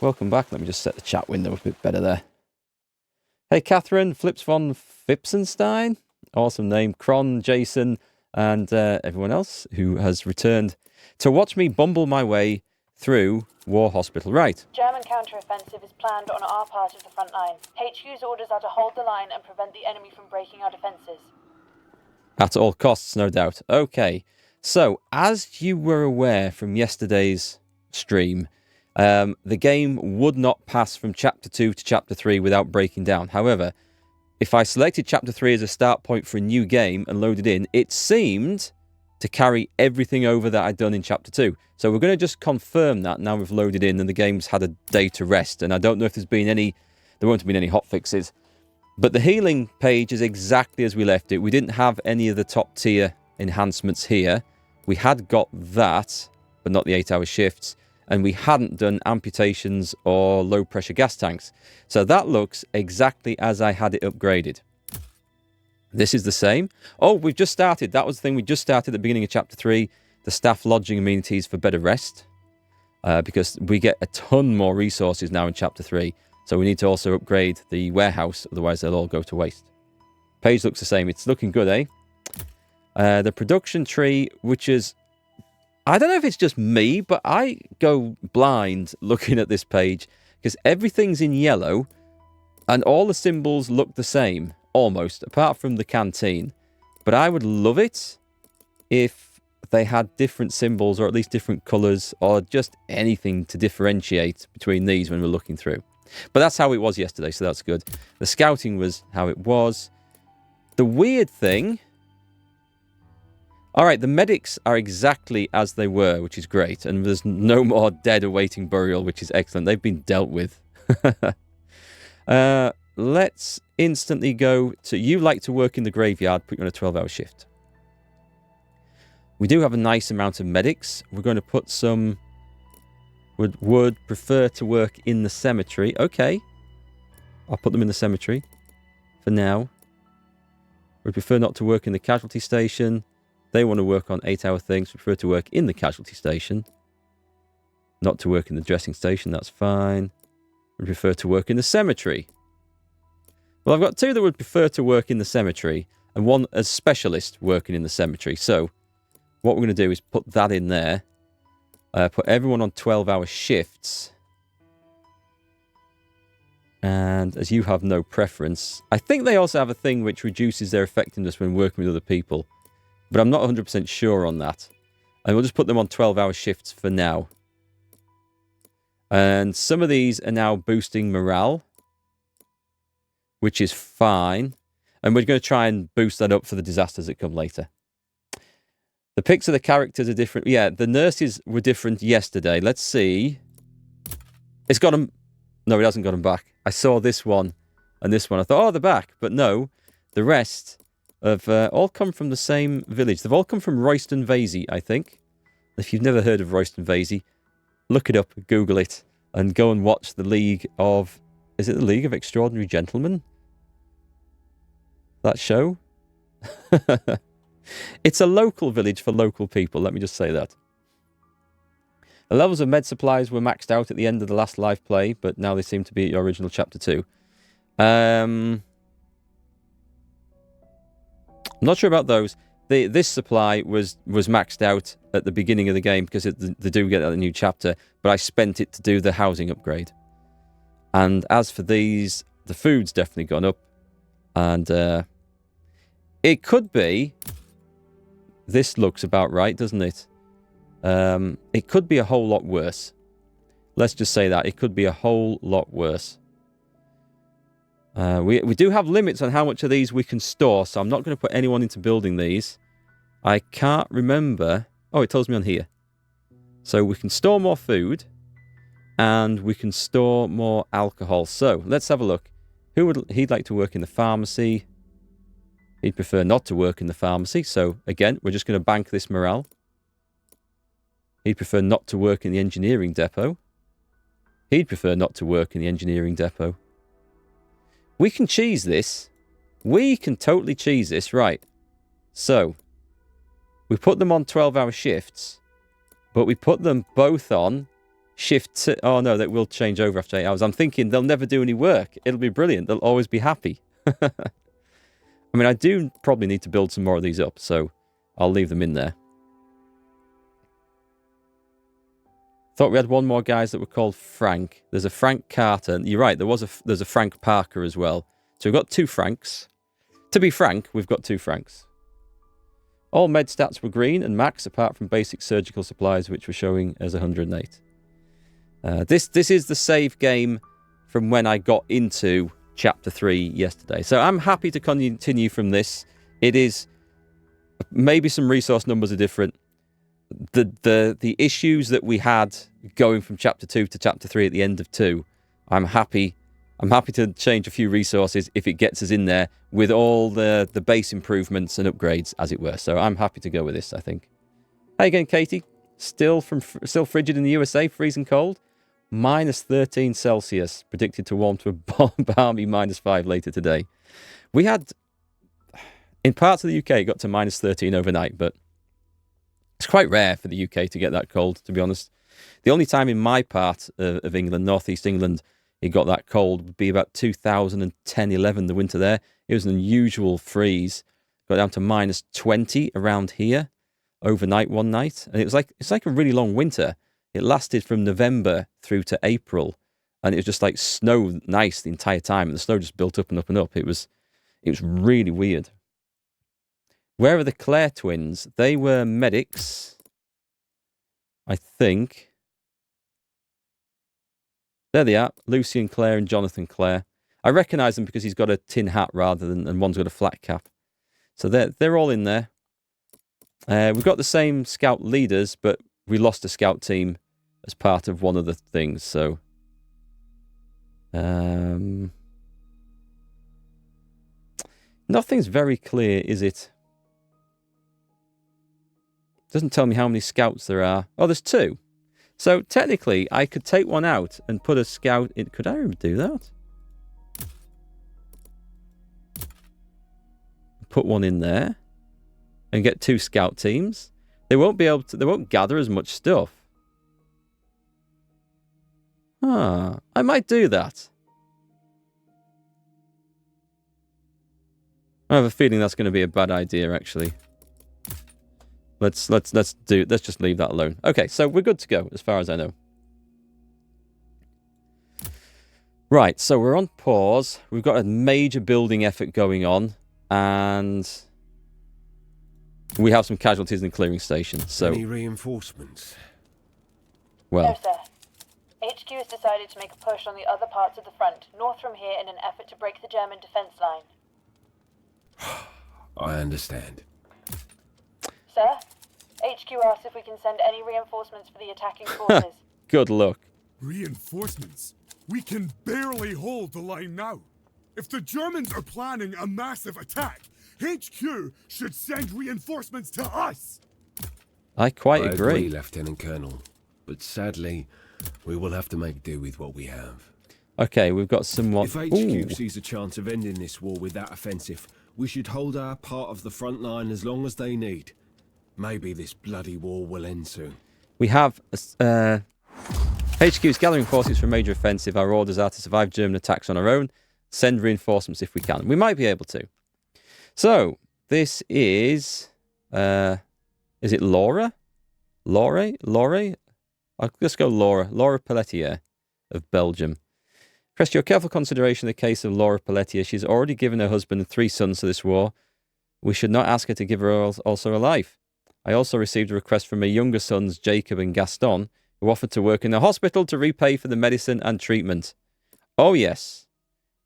Welcome back. Let me just set the chat window a bit better there. Hey, Catherine, Flips von Fipsenstein. Awesome name. Kron, Jason, and everyone else who has returned to watch me bumble my way through War Hospital. Right. German counter-offensive is planned on our part of the front line. HQ's orders are to hold the line and prevent the enemy from breaking our defences. At all costs, no doubt. Okay. So, as you were aware from yesterday's stream, the game would not pass from Chapter 2 to Chapter 3 without breaking down. However, if I selected Chapter 3 as a start point for a new game and loaded in, it seemed to carry everything over that I'd done in Chapter 2. So we're going to just confirm that now we've loaded in and the game's had a day to rest. And I don't know if there won't have been any hotfixes. But the healing page is exactly as we left it. We didn't have any of the top tier enhancements here. We had got that, but not the 8-hour shifts. And we hadn't done amputations or low pressure gas tanks. So that looks exactly as I had it upgraded. This is the same. Oh, we've just started. That was the thing we just started at the beginning of Chapter 3. The staff lodging amenities for better rest. Because we get a ton more resources now in Chapter 3. So we need to also upgrade the warehouse. Otherwise they'll all go to waste. Page looks the same. It's looking good, eh? The production tree, which is... I don't know if it's just me, but I go blind looking at this page because everything's in yellow and all the symbols look the same, almost, apart from the canteen. But I would love it if they had different symbols or at least different colours or just anything to differentiate between these when we're looking through. But that's how it was yesterday, so that's good. The scouting was how it was. The weird thing... Alright, the medics are exactly as they were, which is great. And there's no more dead awaiting burial, which is excellent. They've been dealt with. Let's instantly go to... You like to work in the graveyard, put you on a 12-hour shift. We do have a nice amount of medics. We're going to put some... Would prefer to work in the cemetery. Okay. I'll put them in the cemetery for now. Would prefer not to work in the casualty station. They want to work on 8-hour things. Prefer to work in the casualty station. Not to work in the dressing station. That's fine. Would prefer to work in the cemetery. Well, I've got two that would prefer to work in the cemetery. And one as specialist working in the cemetery. So, what we're going to do is put that in there. Put everyone on 12-hour shifts. And as you have no preference... I think they also have a thing which reduces their effectiveness when working with other people. But I'm not 100% sure on that. And we'll just put them on 12-hour shifts for now. And some of these are now boosting morale. Which is fine. And we're going to try and boost that up for the disasters that come later. The pics of the characters are different. Yeah, the nurses were different yesterday. Let's see. It's got them... No, it hasn't got them back. I saw this one and this one. I thought, oh, they're back. But no, the rest... have all come from the same village. They've all come from Royston Vasey, I think. If you've never heard of Royston Vasey, look it up, Google it, and go and watch the League of... Is it the League of Extraordinary Gentlemen? That show? It's a local village for local people, let me just say that. The levels of med supplies were maxed out at the end of the last live play, but now they seem to be at your original Chapter 2. I'm not sure about those. This supply was maxed out at the beginning of the game because they do get a new chapter, but I spent it to do the housing upgrade. And as for these, the food's definitely gone up. And it could be... This looks about right, doesn't it? It could be a whole lot worse. Let's just say that. It could be a whole lot worse. We do have limits on how much of these we can store, so I'm not going to put anyone into building these. I can't remember... Oh, it tells me on here. So we can store more food, and we can store more alcohol. So, let's have a look. He'd like to work in the pharmacy. He'd prefer not to work in the pharmacy, so again, we're just going to bank this morale. He'd prefer not to work in the engineering depot. He'd prefer not to work in the engineering depot. We can cheese this. We can totally cheese this. Right. So, we put them on 12-hour shifts, but we put them both on Oh, no, that will change over after 8 hours. I'm thinking they'll never do any work. It'll be brilliant. They'll always be happy. I mean, I do probably need to build some more of these up, so I'll leave them in there. Thought we had one more guys that were called Frank. There's a Frank Carter. You're right, there's a Frank Parker as well. So we've got 2 Franks. To be frank, we've got 2 Franks. All med stats were green and max, apart from basic surgical supplies, which were showing as 108. This is the save game from when I got into Chapter 3 yesterday. So I'm happy to continue from this. It is... Maybe some resource numbers are different. The issues that we had going from Chapter 2 to Chapter 3 at the end of 2, I'm happy to change a few resources if it gets us in there with all the base improvements and upgrades, as it were. So I'm happy to go with this, I think. How you going, Katie? Still frigid in the USA, freezing cold? Minus 13 Celsius, predicted to warm to a balmy minus 5 later today. We had, in parts of the UK, it got to minus 13 overnight, but it's quite rare for the UK to get that cold, to be honest. The only time in my part of England, northeast England, it got that cold would be about 2010-11, the winter there. It was an unusual freeze. Got down to minus 20 around here overnight one night. And it's like a really long winter. It lasted from November through to April. And it was just like snow and ice the entire time. And the snow just built up and up and up. It was really weird. Where are the Clare twins? They were medics, I think. There they are, Lucy and Claire and Jonathan Clare. I recognise them because he's got a tin hat and one's got a flat cap. So they're all in there. We've got the same scout leaders, but we lost a scout team as part of one of the things. So, nothing's very clear, is it? Doesn't tell me how many scouts there are. Oh, there's 2. So technically, I could take one out and put a scout in. Could I even do that? Put one in there and get 2 scout teams. They won't be able to. They won't gather as much stuff. I might do that. I have a feeling that's going to be a bad idea, actually. Let's just leave that alone. Okay, so we're good to go, as far as I know. Right, so we're on pause. We've got a major building effort going on, and we have some casualties in the clearing station. So, any reinforcements? No, sir. HQ has decided to make a push on the other parts of the front, north from here, in an effort to break the German defense line. I understand. Sir, HQ asks if we can send any reinforcements for the attacking forces. Good luck. Reinforcements? We can barely hold the line now. If the Germans are planning a massive attack, HQ should send reinforcements to us. I quite agree, Lieutenant Colonel. But sadly, we will have to make do with what we have. Okay, we've got someone... If HQ sees a chance of ending this war with that offensive, we should hold our part of the front line as long as they need. Maybe this bloody war will end soon. We have... HQ's gathering forces for a major offensive. Our orders are to survive German attacks on our own. Send reinforcements if we can. We might be able to. So, this is... is it Laura? Laurie? Let's go Laura. Laura Pelletier of Belgium. Press your careful consideration of the case of Laura Pelletier. She's already given her husband and 3 sons to this war. We should not ask her to give her also a life. I also received a request from her younger sons, Jacob and Gaston, who offered to work in the hospital to repay for the medicine and treatment. Oh, yes.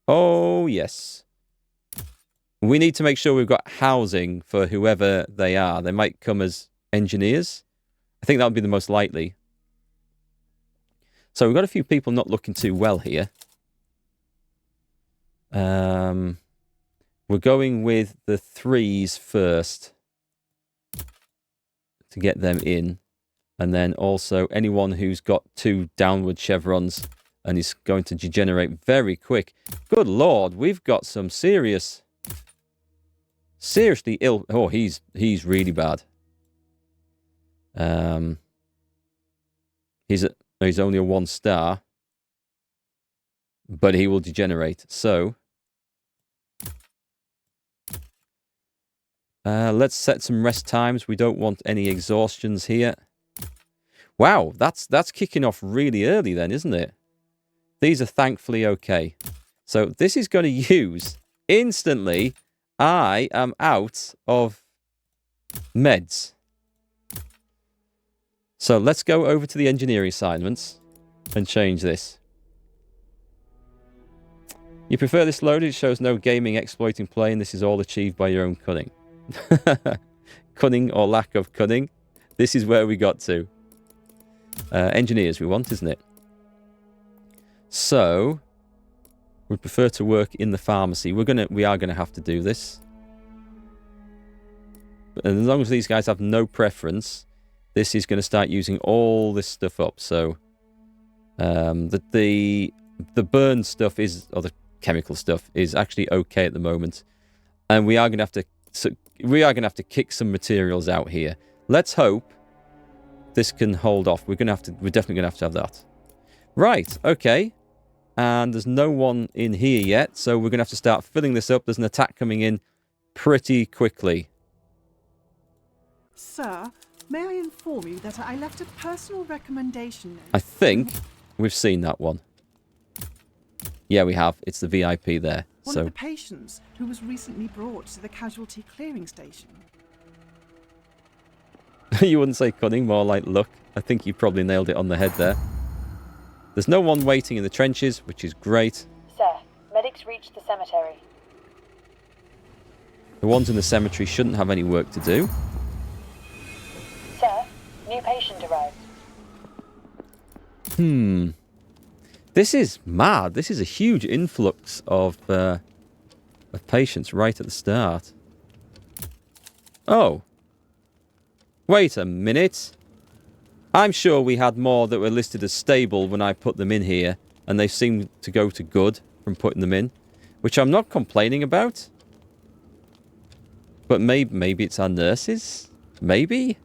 Oh, yes. We need to make sure we've got housing for whoever they are. They might come as engineers. I think that would be the most likely. So we've got a few people not looking too well here. We're going with the 3s first to get them in. And then also anyone who's got 2 downward chevrons and is going to degenerate very quick. Good Lord, we've got some seriously ill... Oh, he's really bad. He's He's only a 1 star. But he will degenerate. So let's set some rest times. We don't want any exhaustions here. Wow, that's kicking off really early then, isn't it? These are thankfully okay. So this is going to use instantly. I am out of meds. So let's go over to the engineering assignments and change this. You prefer this loaded? It shows no gaming exploiting play, and this is all achieved by your own cunning. Cunning or lack of cunning. This is where we got to. Engineers we want, isn't it? So we prefer to work in the pharmacy. We are gonna have to do this. And as long as these guys have no preference, this is going to start using all this stuff up. So the burn stuff is, or the chemical stuff is actually okay at the moment, and we are going to have to kick some materials out here. Let's hope this can hold off. We're definitely going to have that. Right, okay. And there's no one in here yet, so we're going to have to start filling this up. There's an attack coming in pretty quickly. Sir, may I inform you that I left a personal recommendation note? I think we've seen that one. Yeah, we have. It's the VIP there. One So of the patients who was recently brought to the casualty clearing station. you wouldn't say cunning, more like luck. I think you probably nailed it on the head there. There's no one waiting in the trenches, which is great. Sir, medics reached the cemetery. The ones in the cemetery shouldn't have any work to do. Sir, new patient arrived. This is mad. This is a huge influx of patients right at the start. Oh. Wait a minute. I'm sure we had more that were listed as stable when I put them in here, and they seem to go to good from putting them in, which I'm not complaining about. But maybe it's our nurses? Maybe?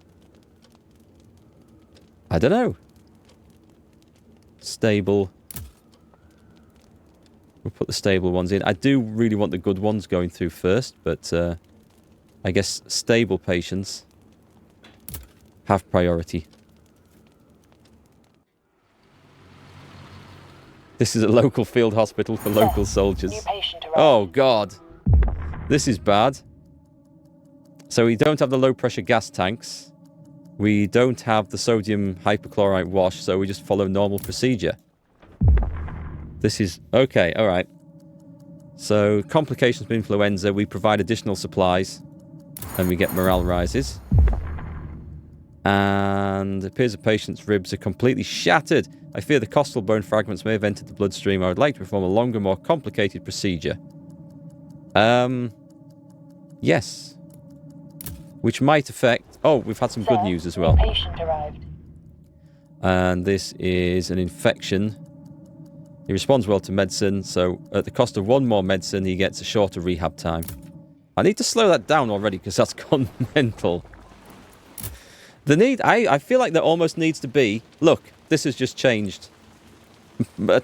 I don't know. Stable. We'll put the stable ones in. I do really want the good ones going through first, but I guess stable patients have priority. This is a local field hospital for local soldiers. New patient arrived. Oh, God. This is bad. So we don't have the low-pressure gas tanks. We don't have the sodium hypochlorite wash, so we just follow normal procedure. This is... Okay, all right. So, complications of influenza, we provide additional supplies, and we get morale rises. And it appears the patient's ribs are completely shattered. I fear the costal bone fragments may have entered the bloodstream. I would like to perform a longer, more complicated procedure. Yes. Which might affect... Oh, we've had some good news as well. Patient arrived. And this is an infection. He responds well to medicine, so at the cost of one more medicine, he gets a shorter rehab time. I need to slow that down already, because that's gone mental. The need... I feel like there almost needs to be... Look, this has just changed.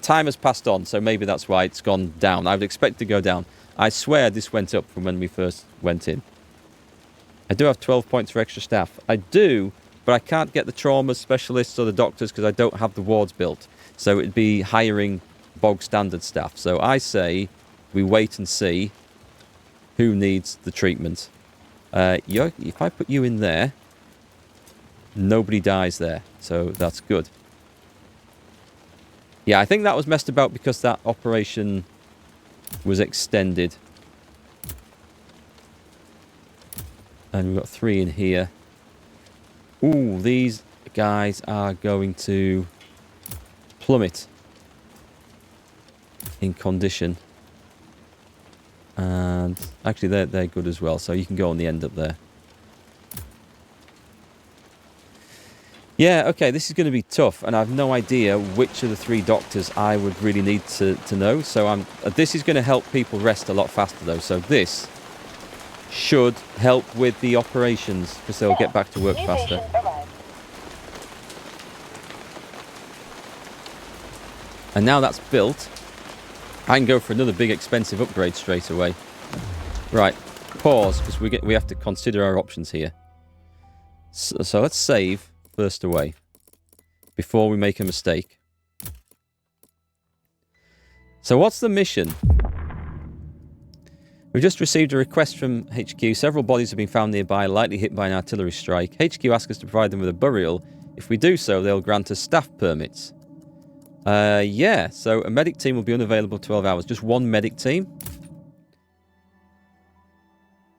Time has passed on, so maybe that's why it's gone down. I would expect it to go down. I swear this went up from when we first went in. I do have 12 points for extra staff. I do, but I can't get the trauma specialists or the doctors because I don't have the wards built. So it'd be hiring bog standard staff. So I say we wait and see who needs the treatment. If I put you in there, nobody dies there. So that's good. Yeah, I think that was messed about because that operation was extended. And we've got 3 in here. Ooh, these guys are going to plummet in condition. And actually, they're good as well. So you can go on the end up there. Yeah, okay, this is going to be tough. And I have no idea which of the 3 doctors I would really need to know. So this is going to help people rest a lot faster, though. So this should help with the operations because they'll get back to work faster. And now that's built, I can go for another big expensive upgrade straight away. Right, pause, because we have to consider our options here. So let's save first away before we make a mistake. So what's the mission? We've just received a request from HQ. Several bodies have been found nearby, likely hit by an artillery strike. HQ asked us to provide them with a burial. If we do so, they'll grant us staff permits. Yeah, so a medic team will be unavailable 12 hours. Just one medic team?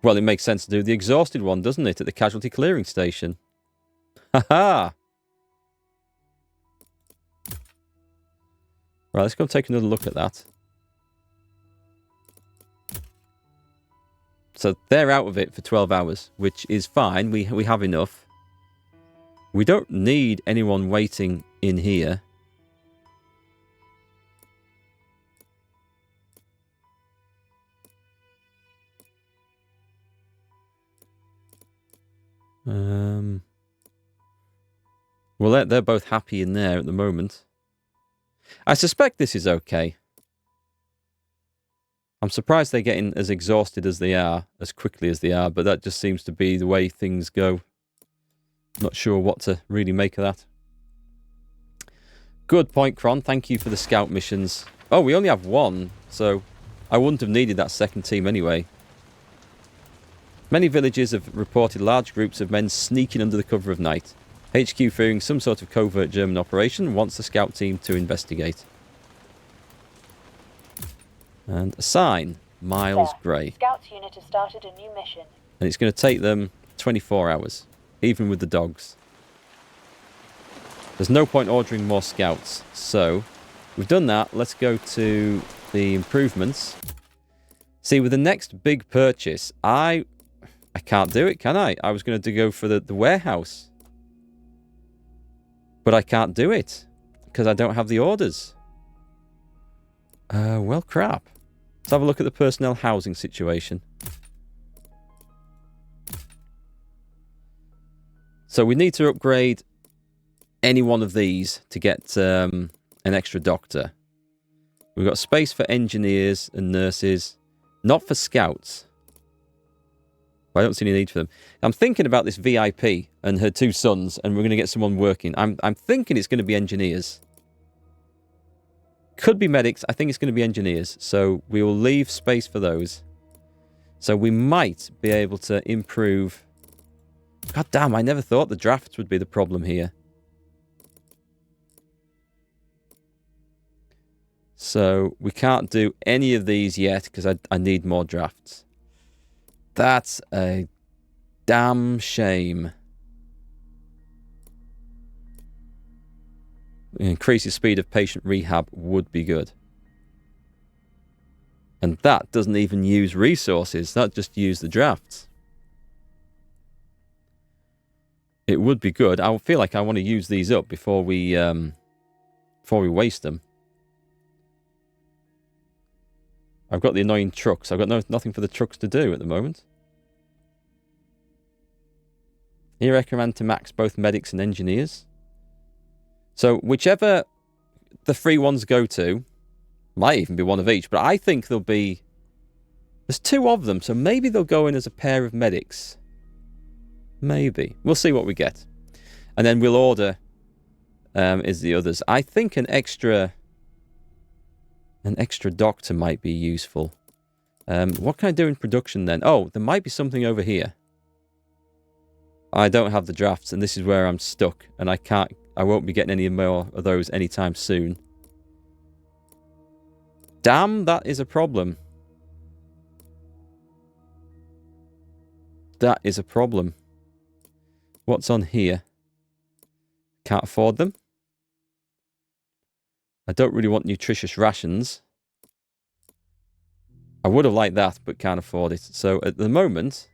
Well, it makes sense to do the exhausted one, doesn't it, at the casualty clearing station? Haha! Right, let's go take another look at that. So they're out of it for 12 hours, which is fine. We have enough. We don't need anyone waiting in here. Well, they're both happy in there at the moment. I suspect this is okay. I'm surprised they're getting as exhausted as they are, as quickly as they are, but that just seems to be the way things go. Not sure what to really make of that. Good point, Kron. Thank you for the scout missions. Oh, we only have one, so I wouldn't have needed that second team anyway. Many villages have reported large groups of men sneaking under the cover of night. HQ, fearing some sort of covert German operation, wants the scout team to investigate. And a sign. Miles Grey. Scouts unit has started a new mission. And it's going to take them 24 hours, even with the dogs. There's no point ordering more scouts. So, we've done that. Let's go to the improvements. See, with the next big purchase, I can't do it, can I? I was going to go for the warehouse. But I can't do it, because I don't have the orders. Well, crap. Let's have a look at the personnel housing situation. So we need to upgrade any one of these to get an extra doctor. We've got space for engineers and nurses, not for scouts. I don't see any need for them. I'm thinking about this VIP and her two sons, and we're going to get someone working. I'm thinking it's going to be engineers. Could be medics. I think it's going to be engineers. So we will leave space for those. So we might be able to improve. God damn, I never thought the drafts would be the problem here. So we can't do any of these yet because I need more drafts. That's a damn shame. Increase the speed of patient rehab would be good. And that doesn't even use resources. That just uses the drafts. It would be good. I feel like I want to use these up before we waste them. I've got the annoying trucks. I've got nothing for the trucks to do at the moment. You recommend to max both medics and engineers? So whichever the free ones go to, might even be one of each, but I think there'll be... There's two of them, so maybe they'll go in as a pair of medics. Maybe. We'll see what we get. And then we'll order is the others. I think an extra doctor might be useful. What can I do in production then? Oh, there might be something over here. I don't have the drafts, and this is where I'm stuck, and I won't be getting any more of those anytime soon. Damn, that is a problem. That is a problem. What's on here? Can't afford them. I don't really want nutritious rations. I would have liked that, but can't afford it. So at the moment,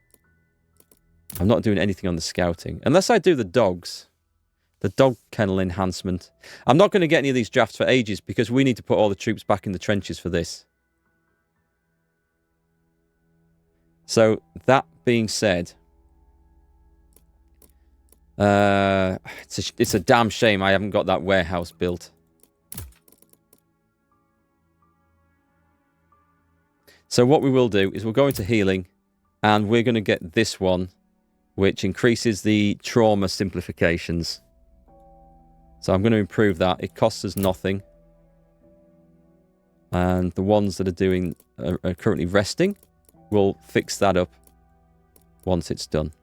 I'm not doing anything on the scouting. Unless I do the dogs. The dog kennel enhancement. I'm not going to get any of these drafts for ages because we need to put all the troops back in the trenches for this. So, that being said, it's a damn shame I haven't got that warehouse built. So what we will do is we'll go into healing, and we're going to get this one, which increases the trauma simplifications. So I'm going to improve that. It costs us nothing. And the ones that are currently resting, we'll fix that up once it's done.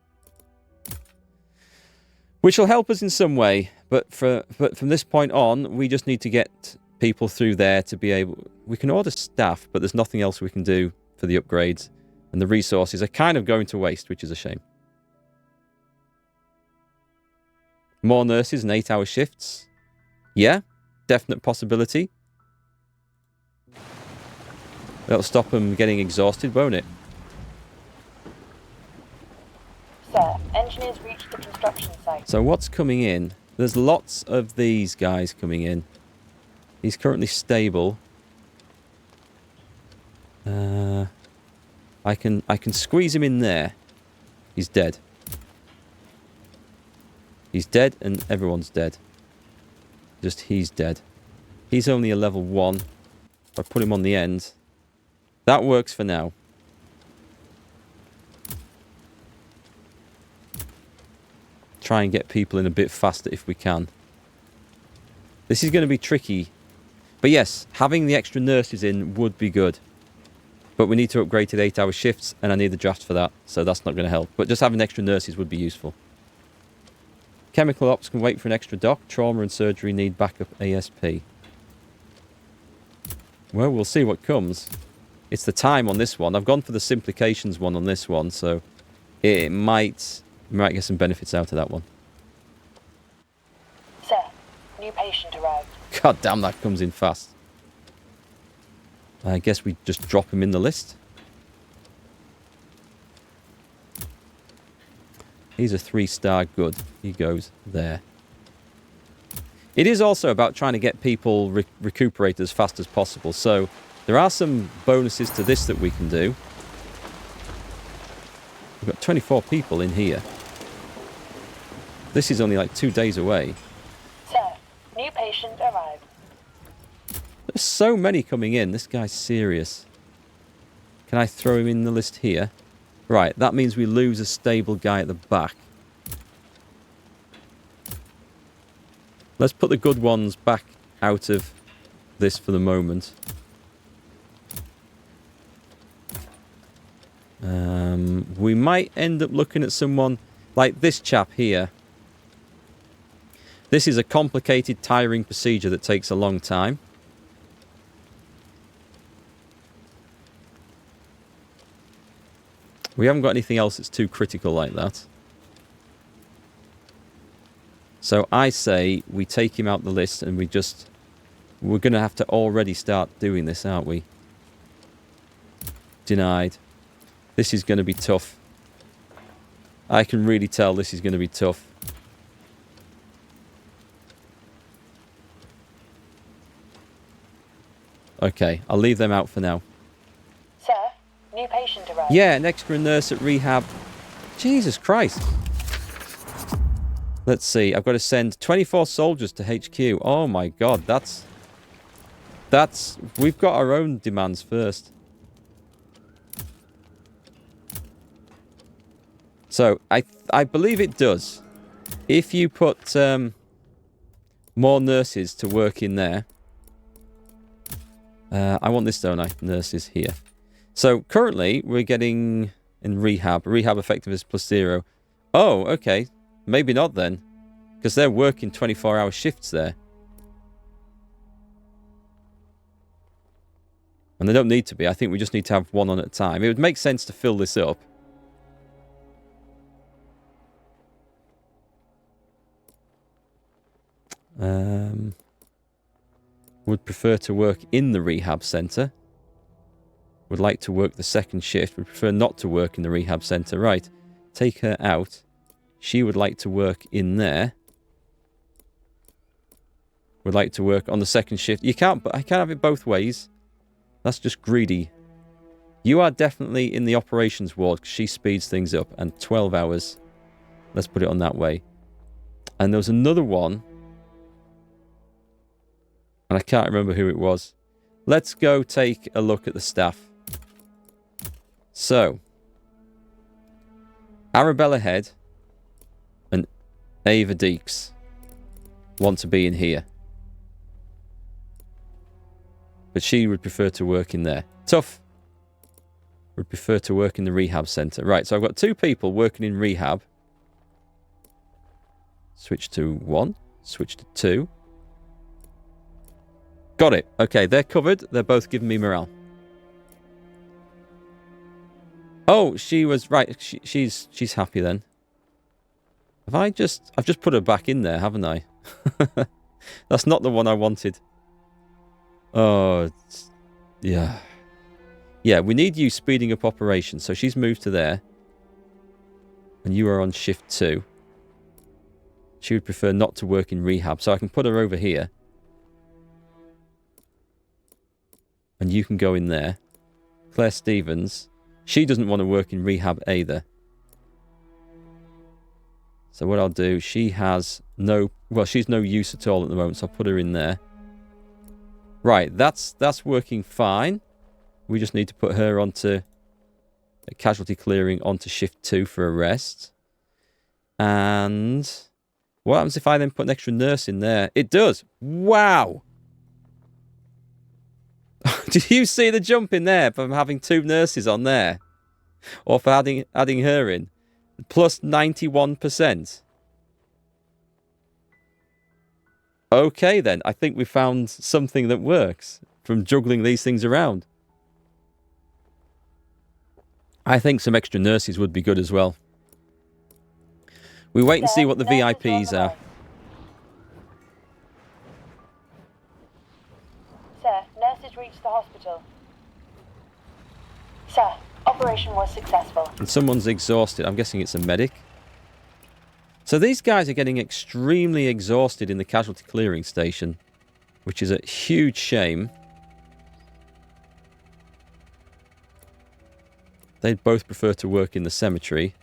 Which will help us in some way, but from this point on, we just need to get people through there to be able... We can order staff, but there's nothing else we can do for the upgrades. And the resources are kind of going to waste, which is a shame. More nurses and 8-hour shifts. Yeah, definite possibility. That'll stop them getting exhausted, won't it? Sir, engineers reached the construction site. So what's coming in? There's lots of these guys coming in. He's currently stable. I can squeeze him in there. He's dead. He's dead and everyone's dead. Just he's dead. He's only a level 1. If I put him on the end, that works for now. Try and get people in a bit faster if we can. This is going to be tricky. But yes, having the extra nurses in would be good. But we need to upgrade to the 8-hour shifts, and I need the draft for that, so that's not going to help. But just having extra nurses would be useful. Chemical ops can wait for an extra doc. Trauma and surgery need backup ASP. Well, we'll see what comes. It's the time on this one. I've gone for the simplifications one on this one, so it might get some benefits out of that one. Sir, new patient arrived. God damn, that comes in fast. I guess we just drop him in the list. He's a 3-star good. He goes there. It is also about trying to get people recuperated as fast as possible. So there are some bonuses to this that we can do. We've got 24 people in here. This is only like 2 days away. Sir, new patient arrived. There's so many coming in. This guy's serious. Can I throw him in the list here? Right, that means we lose a stable guy at the back. Let's put the good ones back out of this for the moment. We might end up looking at someone like this chap here. This is a complicated, tiring procedure that takes a long time. We haven't got anything else that's too critical like that. So I say we take him out the list and we're going to have to already start doing this, aren't we? Denied. This is going to be tough. I can really tell this is going to be tough. Okay, I'll leave them out for now. Sir, new patient arrived. Yeah, an extra nurse at rehab. Jesus Christ. Let's see, I've got to send 24 soldiers to HQ. Oh my god, that's... We've got our own demands first. So, I believe it does. If you put more nurses to work in there... I want this, don't I? Nurses here. So, currently, we're getting in rehab. Rehab effectiveness +0. Oh, okay. Maybe not then. Because they're working 24-hour shifts there. And they don't need to be. I think we just need to have one on at a time. It would make sense to fill this up. Would prefer to work in the rehab centre. Would like to work the second shift. Would prefer not to work in the rehab centre. Right. Take her out. She would like to work in there. Would like to work on the second shift. I can't have it both ways. That's just greedy. You are definitely in the operations ward because she speeds things up. And 12 hours. Let's put it on that way. And there was another one. And I can't remember who it was. Let's go take a look at the staff. So, Arabella Head and Ava Deeks want to be in here. But she would prefer to work in there. Tough would prefer to work in the rehab centre. Right, so I've got 2 people working in rehab. Switch to 1. Switch to 2. Got it. Okay, they're covered. They're both giving me morale. Oh, she was... Right, she's happy then. I've just put her back in there, haven't I? That's not the one I wanted. Oh, yeah. Yeah, we need you speeding up operations. So she's moved to there. And you are on shift 2. She would prefer not to work in rehab. So I can put her over here. And you can go in there. Claire Stevens. She doesn't want to work in rehab either. So what I'll do, she has no... Well, she's no use at all at the moment, so I'll put her in there. Right, that's working fine. We just need to put her onto casualty clearing onto shift 2 for a rest. And what happens if I then put an extra nurse in there? It does. Wow. Did you see the jump in there from having 2 nurses on there? Or for adding her in? Plus 91%. Okay then, I think we found something that works from juggling these things around. I think some extra nurses would be good as well. We wait and see what the VIPs are. Sir, nurses reached the hospital. Sir, operation was successful. And someone's exhausted. I'm guessing it's a medic. So these guys are getting extremely exhausted in the casualty clearing station, which is a huge shame. They'd both prefer to work in the cemetery.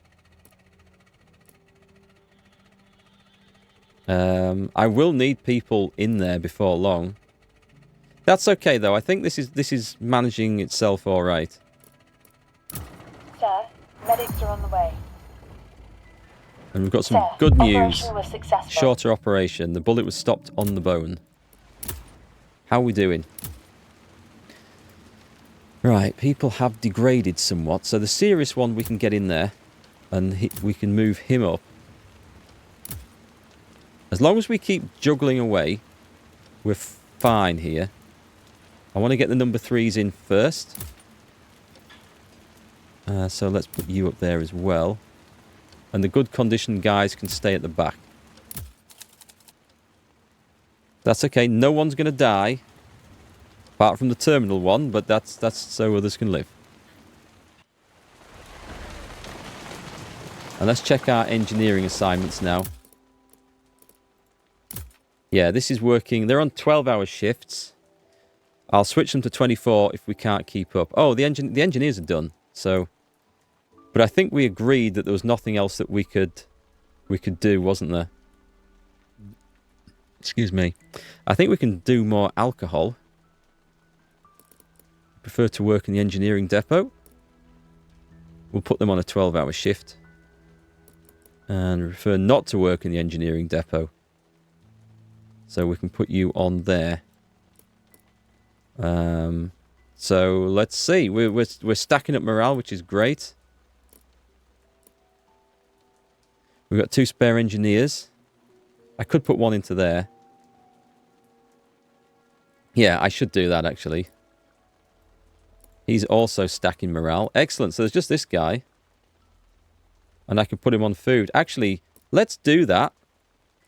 I will need people in there before long. That's okay though. I think this is managing itself all right. Sir, medics are on the way. And we've got some good news. Shorter operation. The bullet was stopped on the bone. How are we doing? Right, people have degraded somewhat. So the serious one we can get in there. And we can move him up. As long as we keep juggling away, we're fine here. I want to get the number 3s in first. So let's put you up there as well. And the good condition guys can stay at the back. That's okay. No one's going to die. Apart from the terminal one, but that's so others can live. And let's check our engineering assignments now. Yeah, this is working. They're on 12-hour shifts. I'll switch them to 24 if we can't keep up. Oh, the engineers are done. So... But I think we agreed that there was nothing else that we could do, wasn't there? Excuse me. I think we can do more alcohol. Prefer to work in the engineering depot. We'll put them on a 12-hour shift. And prefer not to work in the engineering depot. So we can put you on there. So let's see. We're stacking up morale, which is great. We've got 2 spare engineers. I could put one into there. Yeah, I should do that, actually. He's also stacking morale. Excellent. So there's just this guy. And I can put him on food. Actually, let's do that.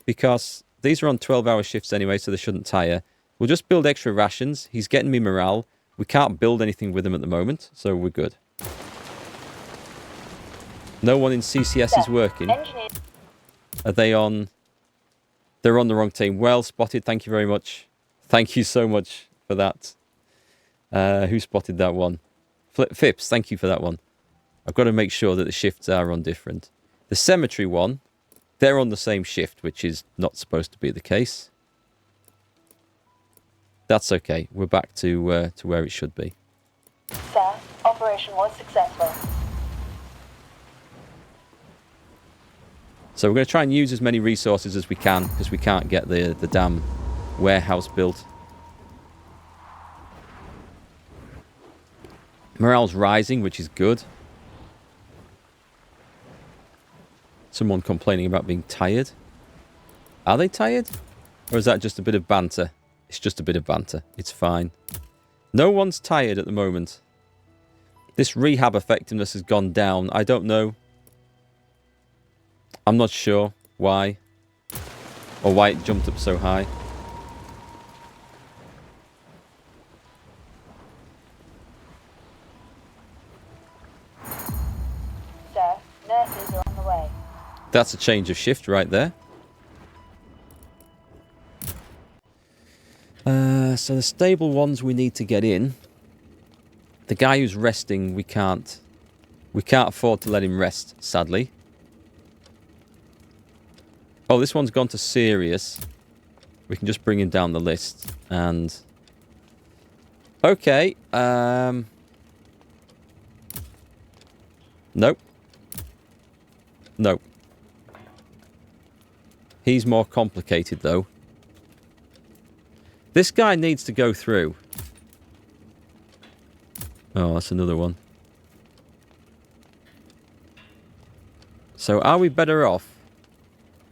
Because these are on 12-hour shifts anyway, so they shouldn't tire. We'll just build extra rations. He's getting me morale. We can't build anything with him at the moment, so we're good. No one in CCS is working. Are they on... They're on the wrong team. Well spotted. Thank you very much. Thank you so much for that. Who spotted that one? Phipps, thank you for that one. I've got to make sure that the shifts are on different. The cemetery one, they're on the same shift, which is not supposed to be the case. That's okay. We're back to where it should be. Sir, operation was successful. So we're going to try and use as many resources as we can, because we can't get the damn warehouse built. Morale's rising, which is good. Someone complaining about being tired. Are they tired? Or is that just a bit of banter? It's just a bit of banter. It's fine. No one's tired at the moment. This rehab effectiveness has gone down. I don't know. I'm not sure why. Or why it jumped up so high. Sir, nurses are on the way. That's a change of shift right there. So the stable ones we need to get in. The guy who's resting, we can't afford to let him rest, sadly. Oh, this one's gone to serious. We can just bring him down the list. And okay. Nope. Nope. He's more complicated, though. This guy needs to go through. Oh, that's another one. So are we better off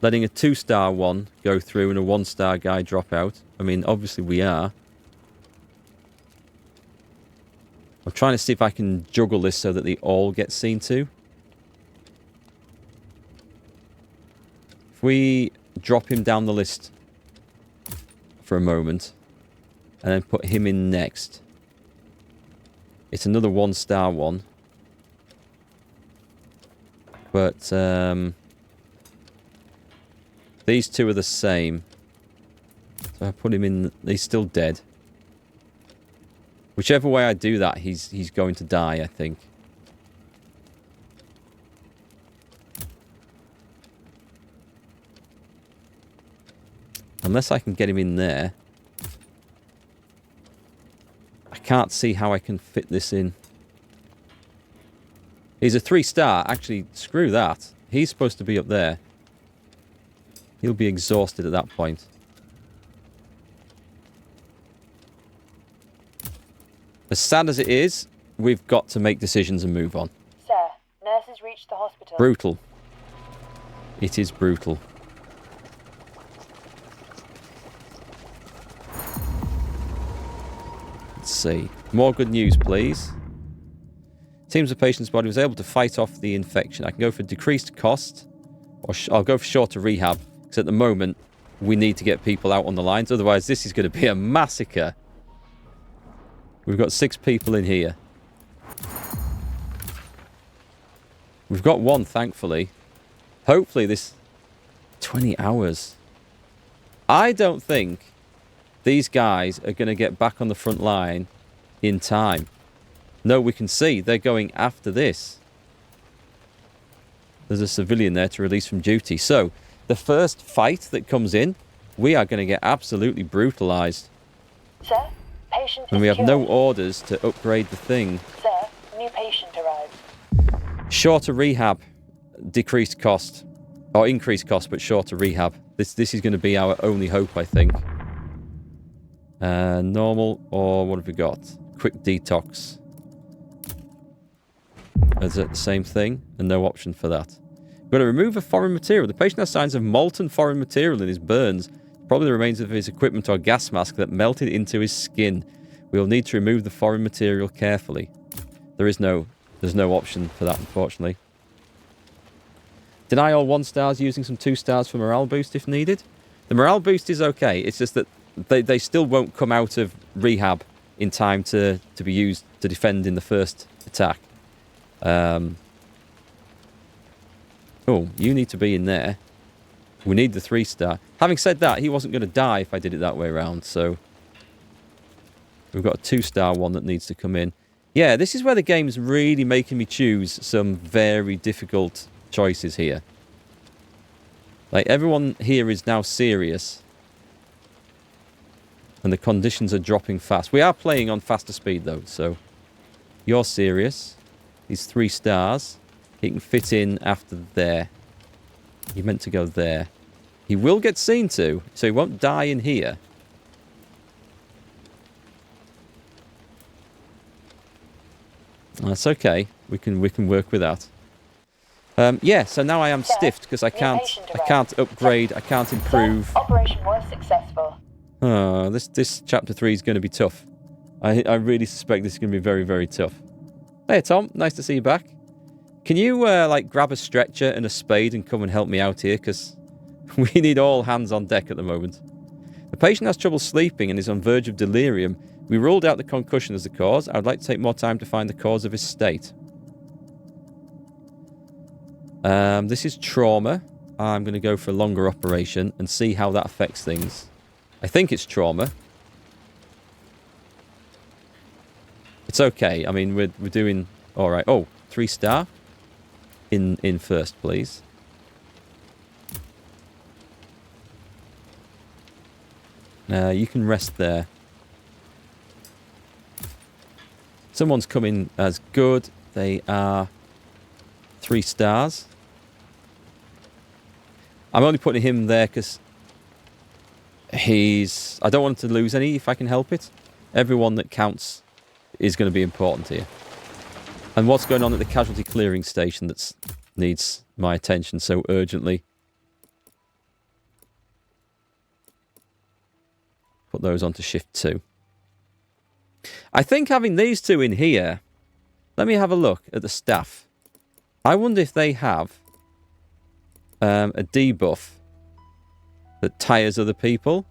letting a 2-star one go through and a 1-star guy drop out? I mean, obviously we are. I'm trying to see if I can juggle this so that they all get seen to. If we drop him down the list for a moment and then put him in next. It's another 1-star one. But these two are the same. So I put him in. He's still dead. Whichever way I do that, he's going to die, I think. Unless I can get him in there. I can't see how I can fit this in. He's a 3-star. Actually, screw that. He's supposed to be up there. He'll be exhausted at that point. As sad as it is, we've got to make decisions and move on. Sir, nurses reached the hospital. Brutal. It is brutal. Let's see. More good news, please. Seems the patient's body was able to fight off the infection. I can go for decreased cost, or I'll go for shorter rehab, because at the moment, we need to get people out on the lines. Otherwise, this is going to be a massacre. We've got 6 people in here. We've got 1, thankfully. Hopefully this... 20 hours. I don't think these guys are going to get back on the front line in time. No, we can see they're going after this. There's a civilian there to release from duty. So, the first fight that comes in, we are going to get absolutely brutalized. Sir, patient And we have no cured. orders to upgrade the thing. Sir, new patient arrived. Shorter rehab, decreased cost. Or increased cost, but shorter rehab. This is going to be our only hope, I think. Normal, or what have we got? Quick detox. Is it the same thing? And no option for that. We've got to remove a foreign material. The patient has signs of molten foreign material in his burns. Probably the remains of his equipment or gas mask that melted into his skin. We will need to remove the foreign material carefully. There's no option for that, unfortunately. Deny all 1-stars using some 2-stars for morale boost if needed. The morale boost is okay. It's just that they still won't come out of rehab in time to be used to defend in the first attack. Oh, you need to be in there. We need the 3-star. Having said that, he wasn't going to die if I did it that way around, so... We've got a 2-star one that needs to come in. Yeah, this is where the game's really making me choose some very difficult choices here. Like, everyone here is now serious. And the conditions are dropping fast. We are playing on faster speed, though, so... You're serious. He's 3 stars. He can fit in after there. He meant to go there. He will get seen to, so he won't die in here. That's okay. We can work with that. Yeah, so now I am stiffed because I can't upgrade, I can't improve. Operation was successful. Oh, this chapter 3 is going to be tough. I really suspect this is going to be very, very tough. Hey Tom, nice to see you back. Can you like grab a stretcher and a spade and come and help me out here, because we need all hands on deck at the moment. The patient has trouble sleeping and is on verge of delirium. We ruled out the concussion as the cause. I would like to take more time to find the cause of his state. This is trauma. I'm going to go for a longer operation and see how that affects things. I think it's trauma. It's okay. I mean, we're doing all right. Oh, 3 star. In first, please. You can rest there. Someone's coming as good. They are 3 stars. I'm only putting him there because he's... I don't want him to lose any if I can help it. Everyone that counts is going to be important here. And what's going on at the casualty clearing station that needs my attention so urgently? Put those onto shift 2. I think having these 2 in here... Let me have a look at the staff. I wonder if they have a debuff that tires other people.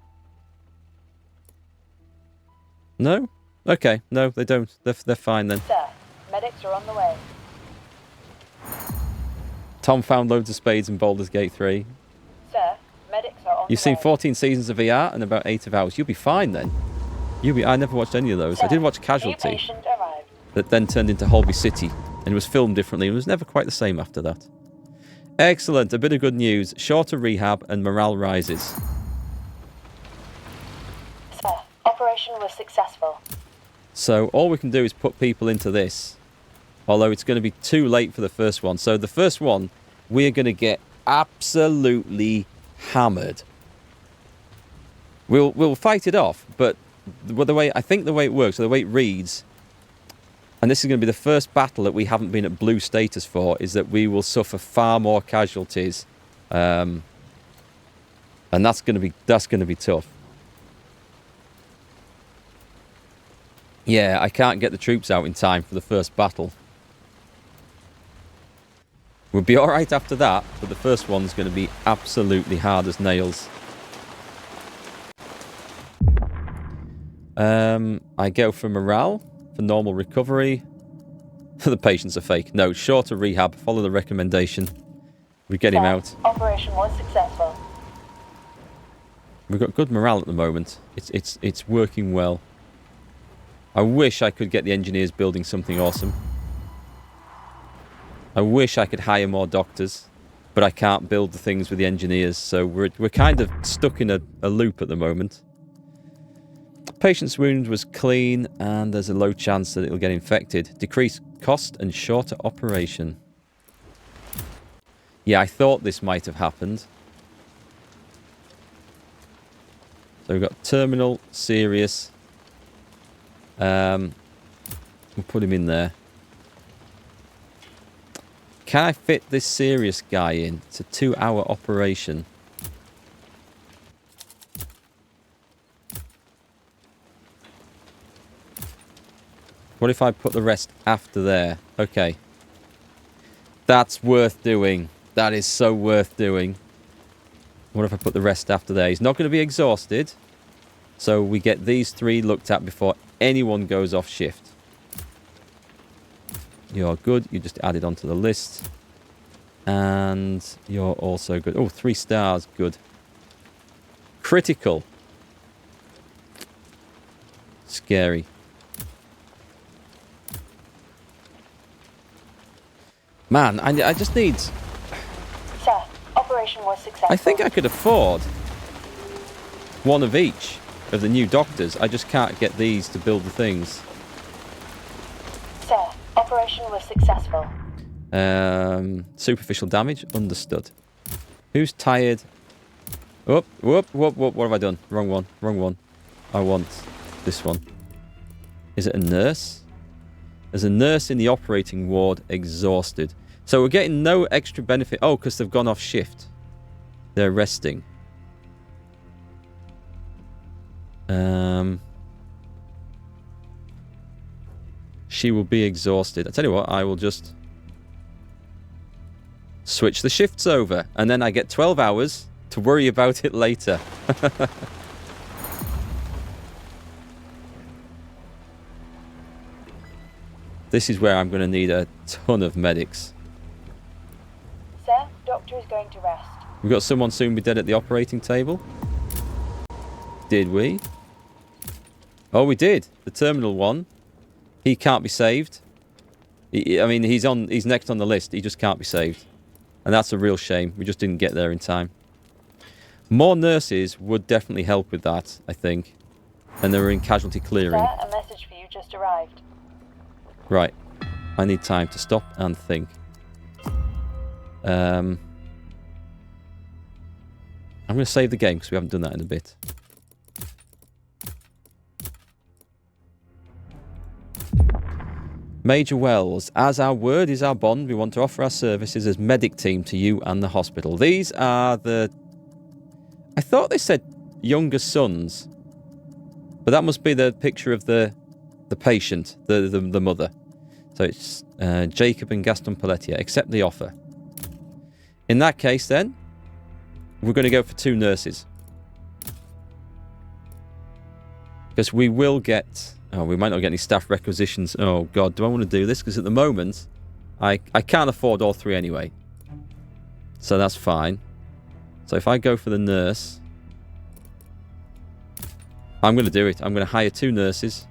No? Okay, no, they don't. They're fine then. Sir, medics are on the way. Tom found loads of spades in Baldur's Gate 3. Sir, medics are on the way. You've seen 14 seasons of VR and about 8 of ours. You'll be fine then. I never watched any of those. I did watch Casualty. New patient arrived. That then turned into Holby City and was filmed differently and was never quite the same after that. Excellent. A bit of good news. Shorter rehab and morale rises. Sir, operation was successful. So all we can do is put people into this. Although it's going to be too late for the first one. So the first one, we're going to get absolutely hammered. We'll fight it off, but the way it works, or the way it reads, and this is going to be the first battle that we haven't been at blue status for, is that we will suffer far more casualties, and that's going to be tough. Yeah, I can't get the troops out in time for the first battle. We'll be all right after that, but the first one's going to be absolutely hard as nails. I go for morale, for normal recovery. The patients are fake. No, shorter rehab. Follow the recommendation. We get him out. Operation was successful. We've got good morale at the moment. It's working well. I wish I could get the engineers building something awesome. I wish I could hire more doctors, but I can't build the things with the engineers, so we're kind of stuck in a loop at the moment. Patient's wound was clean, and there's a low chance that it'll get infected. Decreased cost and shorter operation. Yeah, I thought this might have happened. So we've got terminal, serious. We'll put him in there. Can I fit this serious guy in? It's a 2-hour operation. What if I put the rest after there? Okay. That's worth doing. That is so worth doing. What if I put the rest after there? He's not going to be exhausted. So we get these 3 looked at before anyone goes off shift. You're good. You just added onto the list. And you're also good. Oh, 3 stars. Good. Critical. Scary. Man, I just need... Sir, operation was successful. I think I could afford one of each of the new doctors. I just can't get these to build the things. Sir, Operation was successful. Superficial damage, understood. Who's tired? Whoop, whoop, whoop, whoop. What have I done? Wrong one, wrong one. I want this one. Is it a nurse? There's a nurse in the operating ward, exhausted. So we're getting no extra benefit. Oh, because they've gone off shift. They're resting. She will be exhausted. I tell you what, I will just switch the shifts over, and then I get 12 hours to worry about it later. This is where I'm going to need a ton of medics. Sir, doctor is going to rest. We've got someone soon be dead at the operating table. Did we? Oh, we did. The terminal one. He can't be saved. I mean, he's next on the list. He just can't be saved. And that's a real shame. We just didn't get there in time. More nurses would definitely help with that, I think. And they were in casualty clearing. Sir, a message for you just arrived. Right. I need time to stop and think. I'm going to save the game because we haven't done that in a bit. Major Wells, as our word is our bond, we want to offer our services as medic team to you and the hospital. These are the... I thought they said younger sons. But that must be the picture of the patient, the mother. So it's Jacob and Gaston Pelletier. Accept the offer. In that case, then, we're going to go for 2 nurses. Because we will get... Oh, we might not get any staff requisitions. Oh, God, do I want to do this? Because at the moment, I can't afford all 3 anyway. So that's fine. So if I go for the nurse... I'm going to do it. I'm going to hire 2 nurses.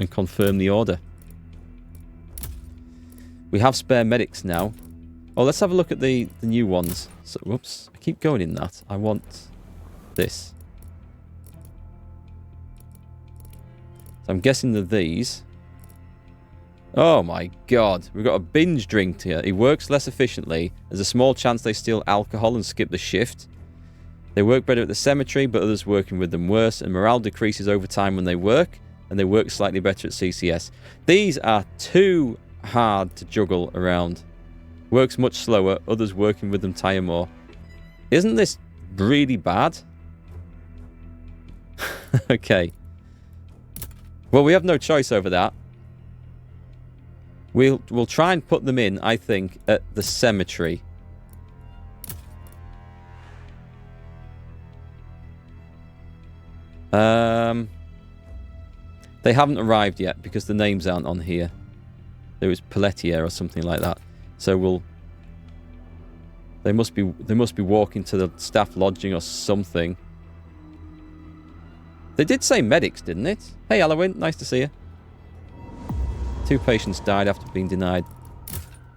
And confirm the order. We have spare medics now. Oh, let's have a look at the new ones. So, whoops. I keep going in that. I want this. So I'm guessing they're these. Oh my god. We've got a binge drink here. He works less efficiently. There's a small chance they steal alcohol and skip the shift. They work better at the cemetery, but others working with them worse. And morale decreases over time when they work. And they work slightly better at CCS. These are too hard to juggle around. Works much slower. Others working with them tire more. Isn't this really bad? Okay. Well, we have no choice over that. We'll try and put them in, I think, at the cemetery. They haven't arrived yet because the names aren't on here. There was Pelletier or something like that. So they must be walking to the staff lodging or something. They did say medics, didn't it? Hey, Alwyn, nice to see you. 2 patients died after being denied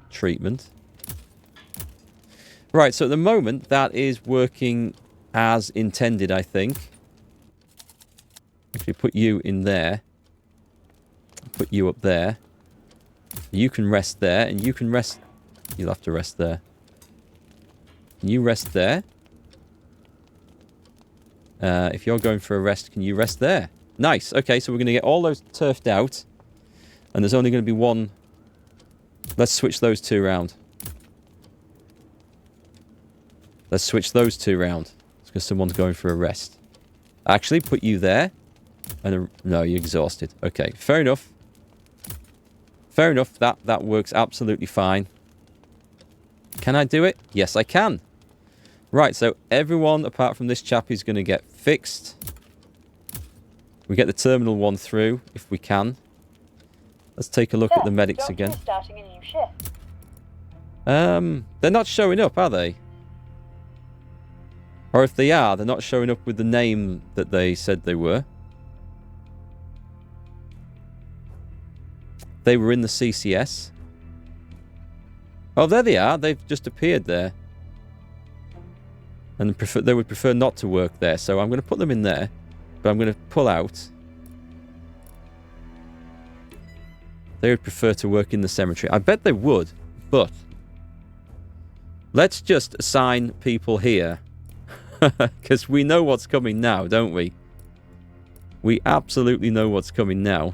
treatment. Right, so at the moment, that is working as intended, I think. If we put you in there, put you up there. You can rest there, and you can rest... You'll have to rest there. Can you rest there? If you're going for a rest, can you rest there? Nice. Okay, so we're going to get all those turfed out. And there's only going to be one... Let's switch those 2 around. Let's switch those 2 around. It's because someone's going for a rest. Actually, put you there. And no, you're exhausted. Okay, fair enough. Fair enough. That works absolutely fine. Can I do it? Yes, I can. Right, so everyone apart from this chap is going to get fixed. We get the terminal one through, if we can. Let's take a look at the medics again. Starting a new shift. They're not showing up, are they? Or if they are, they're not showing up with the name that they said they were. They were in the CCS. Oh, there they are. They've just appeared there. And they would prefer not to work there. So I'm going to put them in there. But I'm going to pull out. They would prefer to work in the cemetery. I bet they would, but let's just assign people here. Because we know what's coming now, don't we? We absolutely know what's coming now.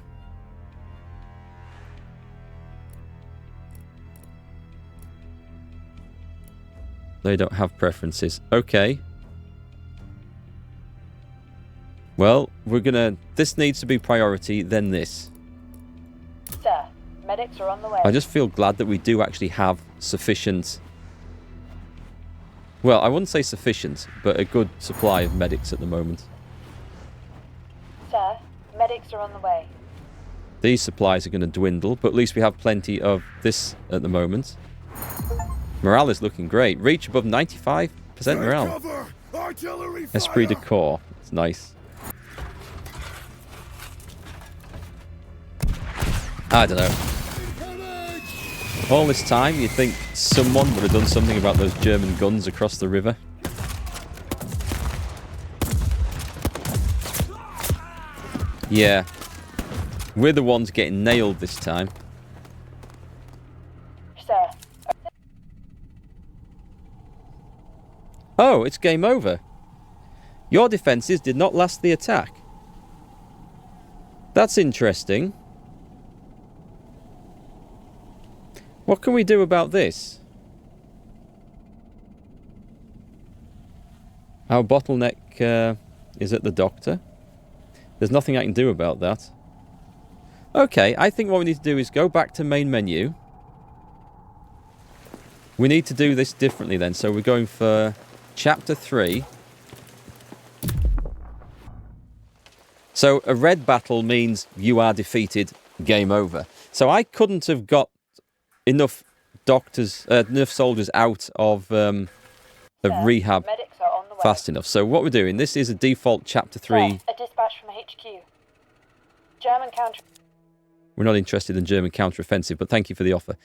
They don't have preferences. Okay. Well, we're gonna... This needs to be priority, then this. Sir, medics are on the way. I just feel glad that we do actually have sufficient... Well, I wouldn't say sufficient, but a good supply of medics at the moment. Sir, medics are on the way. These supplies are going to dwindle, but at least we have plenty of this at the moment. Morale is looking great. Reach above 95% morale. Cover! Artillery fire! Esprit de corps. It's nice. I don't know. All this time, you'd think someone would have done something about those German guns across the river. Yeah. We're the ones getting nailed this time. Sir. Oh, it's game over. Your defences did not last the attack. That's interesting. What can we do about this? Our bottleneck is at the doctor. There's nothing I can do about that. Okay, I think what we need to do is go back to main menu. We need to do this differently then. So we're going for chapter 3. So a red battle means you are defeated, game over. So I couldn't have got enough doctors, enough soldiers out of rehab Medics are on the way. fast enough. So what we're doing, this is a default chapter 3. Sir, a dispatch from HQ. German counter... We're not interested in German counter-offensive, but thank you for the offer.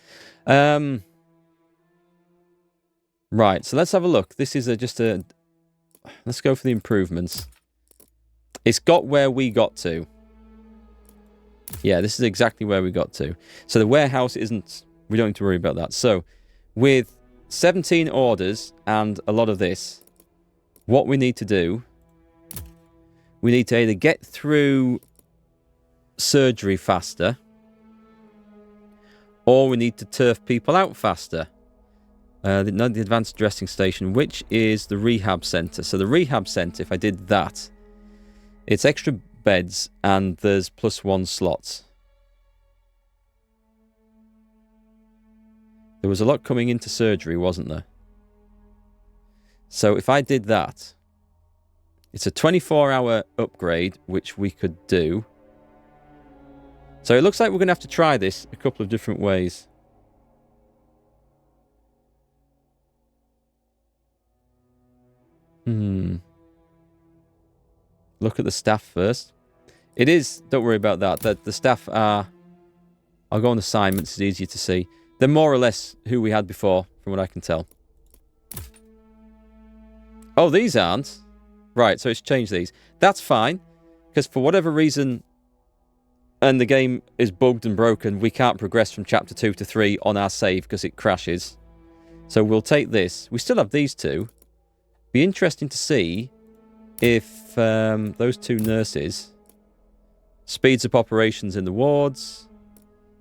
Right, so let's have a look. This is just a... Let's go for the improvements. It's got where we got to. Yeah, this is exactly where we got to. So the warehouse isn't... We don't need to worry about that. So, with 17 orders and a lot of this, what we need to do... We need to either get through surgery faster, or we need to turf people out faster. The advanced dressing station, which is the rehab centre. So the rehab centre, if I did that, it's extra beds and there's +1 slots. There was a lot coming into surgery, wasn't there? So if I did that, it's a 24-hour upgrade, which we could do. So it looks like we're going to have to try this a couple of different ways. Look at the staff first. It is, don't worry about that. The staff are... I'll go on assignments, it's easier to see. They're more or less who we had before, from what I can tell. Oh, these aren't. Right, so it's changed these. That's fine, because for whatever reason... and the game is bugged and broken, we can't progress from chapter 2 to 3 on our save because it crashes. So we'll take this. We still have these two. Be interesting to see if those two nurses speeds up operations in the wards.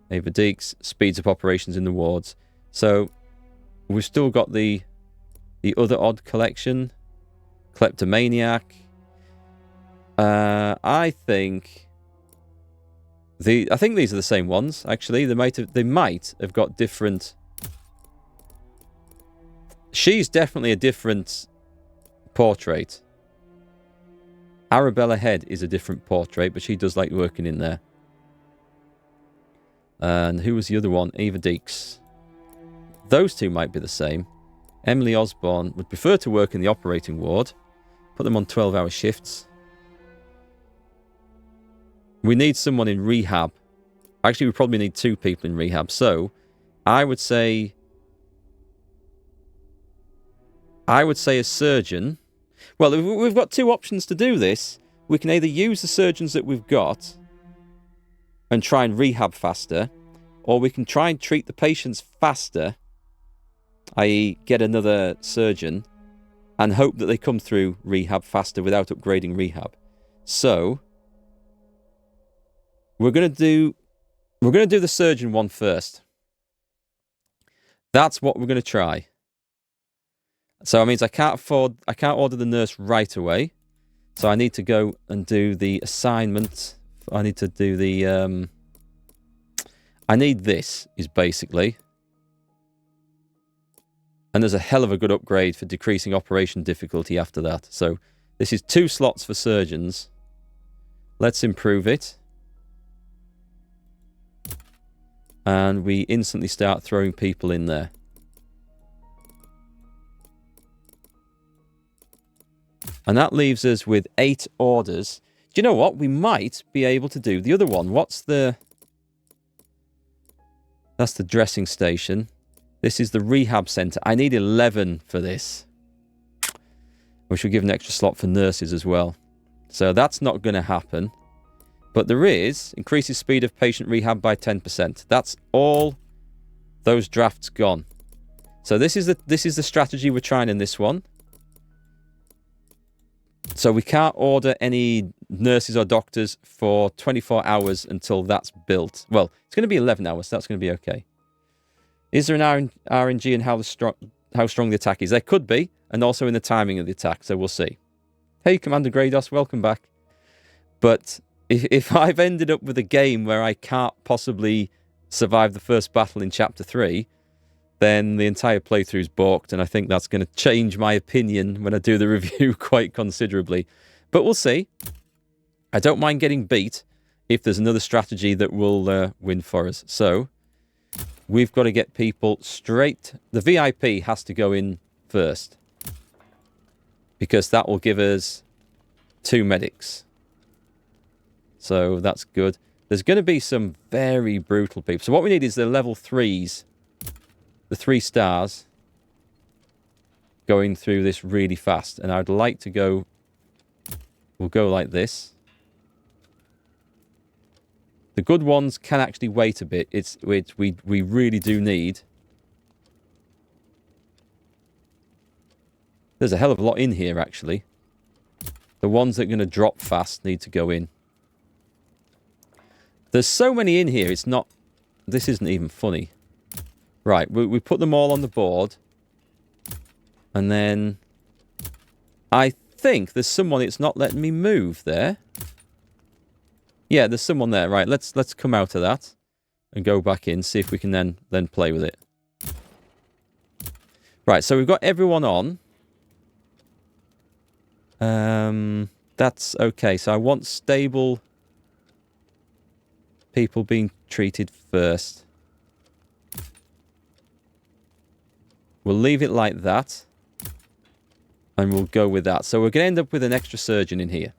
Ava Deeks speeds up operations in the wards. So we've still got the other odd collection. Kleptomaniac. I think these are the same ones, actually. They might have got different... She's definitely a different portrait. Arabella Head is a different portrait, but she does like working in there. And who was the other one? Ava Deeks. Those two might be the same. Emily Osborne would prefer to work in the operating ward. Put them on 12-hour shifts. We need someone in rehab. Actually, we probably need 2 people in rehab. So, I would say a surgeon. Well, we've got 2 options to do this. We can either use the surgeons that we've got and try and rehab faster, or we can try and treat the patients faster, i.e. get another surgeon, and hope that they come through rehab faster without upgrading rehab. So we're going to do the surgeon one first. That's what we're going to try. So it means I can't order the nurse right away. So I need to go and do the assignment. I need to do the I need this is basically. And there's a hell of a good upgrade for decreasing operation difficulty after that. So this is 2 slots for surgeons. Let's improve it. And we instantly start throwing people in there. And that leaves us with 8 orders. Do you know what? We might be able to do the other one. What's the... That's the dressing station. This is the rehab centre. I need 11 for this. We should give an extra slot for nurses as well. So that's not going to happen. But there is increases speed of patient rehab by 10%. That's all those drafts gone. So this is the strategy we're trying in this one. So we can't order any nurses or doctors for 24 hours until that's built. Well, it's going to be 11 hours. So that's going to be okay. Is there an RNG in how strong the attack is? There could be, and also in the timing of the attack. So we'll see. Hey, Commander Grados, welcome back. But if I've ended up with a game where I can't possibly survive the first battle in Chapter 3, then the entire playthrough's balked, and I think that's going to change my opinion when I do the review quite considerably. But we'll see. I don't mind getting beat if there's another strategy that will win for us. So, we've got to get people straight... The VIP has to go in first, because that will give us 2 medics. So, that's good. There's going to be some very brutal people. So, what we need is the level 3s. The 3 stars going through this really fast. And I'd like to go... We'll go like this. The good ones can actually wait a bit. We really do need... There's a hell of a lot in here, actually. The ones that are going to drop fast need to go in. There's so many in here, it's not... This isn't even funny. Right, we put them all on the board. And then... I think there's someone it's not letting me move there. Yeah, there's someone there. Right, let's come out of that. And go back in, see if we can then play with it. Right, so we've got everyone on. That's okay. So I want stable people being treated first. We'll leave it like that. And we'll go with that. So we're going to end up with an extra surgeon in here.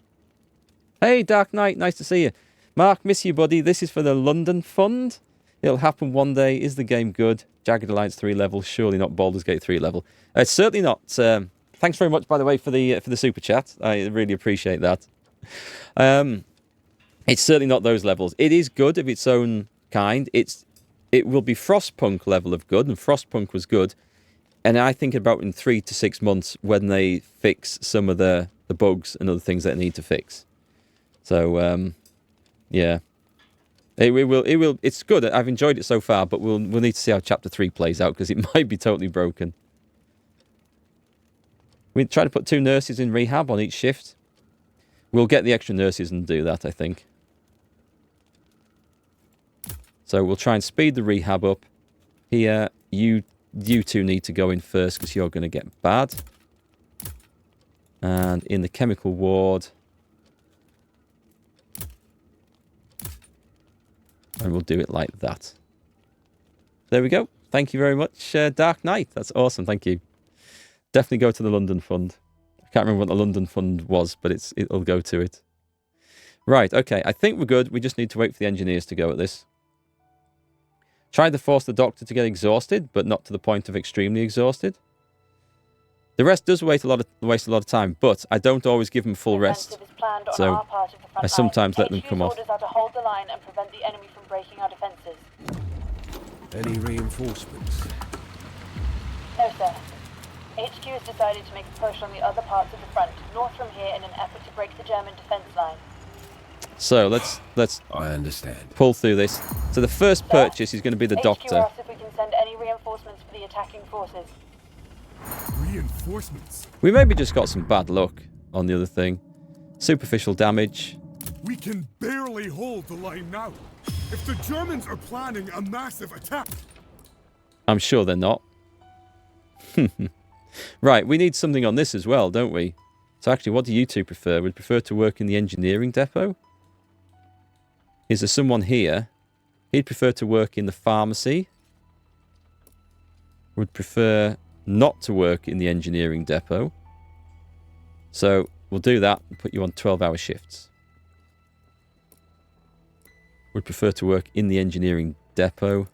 Hey, Dark Knight. Nice to see you. Mark, miss you, buddy. This is for the London Fund. It'll happen one day. Is the game good? Jagged Alliance 3 level. Surely not Baldur's Gate 3 level. It's certainly not. Thanks very much, by the way, for the super chat. I really appreciate that. It's certainly not those levels. It is good of its own kind. It will be Frostpunk level of good, and Frostpunk was good. And I think about in 3 to 6 months when they fix some of the bugs and other things that they need to fix. So, yeah. It will. It's good. I've enjoyed it so far, but we'll need to see how Chapter 3 plays out, because it might be totally broken. We try to put 2 nurses in rehab on each shift. We'll get the extra nurses and do that, I think. So we'll try and speed the rehab up. Here, you 2 need to go in first, because you're going to get bad. And in the chemical ward... And we'll do it like that. There we go. Thank you very much, Dark Knight. That's awesome. Thank you. Definitely go to the London Fund. I can't remember what the London Fund was, but it'll go to it. Right, okay. I think we're good. We just need to wait for the engineers to go at this. Tried to force the doctor to get exhausted, but not to the point of extremely exhausted. The rest does waste a lot of time, but I don't always give them full rest. So I sometimes let them come off. Orders are to hold the line and prevent the enemy from breaking our defenses. Any reinforcements? No, sir. HQ has decided to make a push on the other parts of the front, north from here in an effort to break the German defense line. So let's I understand. pull through this. So the first purchase is going to be the HQ doctor. asks if we can send any reinforcements for the attacking forces. Reinforcements? We maybe just got some bad luck on the other thing. Superficial damage. We can barely hold the line now. If the Germans are planning a massive attack... I'm sure they're not. Right, we need something on this as well, don't we? So actually, what do you two prefer? Would prefer to work in the engineering depot? Is there someone here? He'd prefer to work in the pharmacy. Would prefer not to work in the engineering depot. So we'll do that and put you on 12-hour shifts. Would prefer to work in the engineering depot.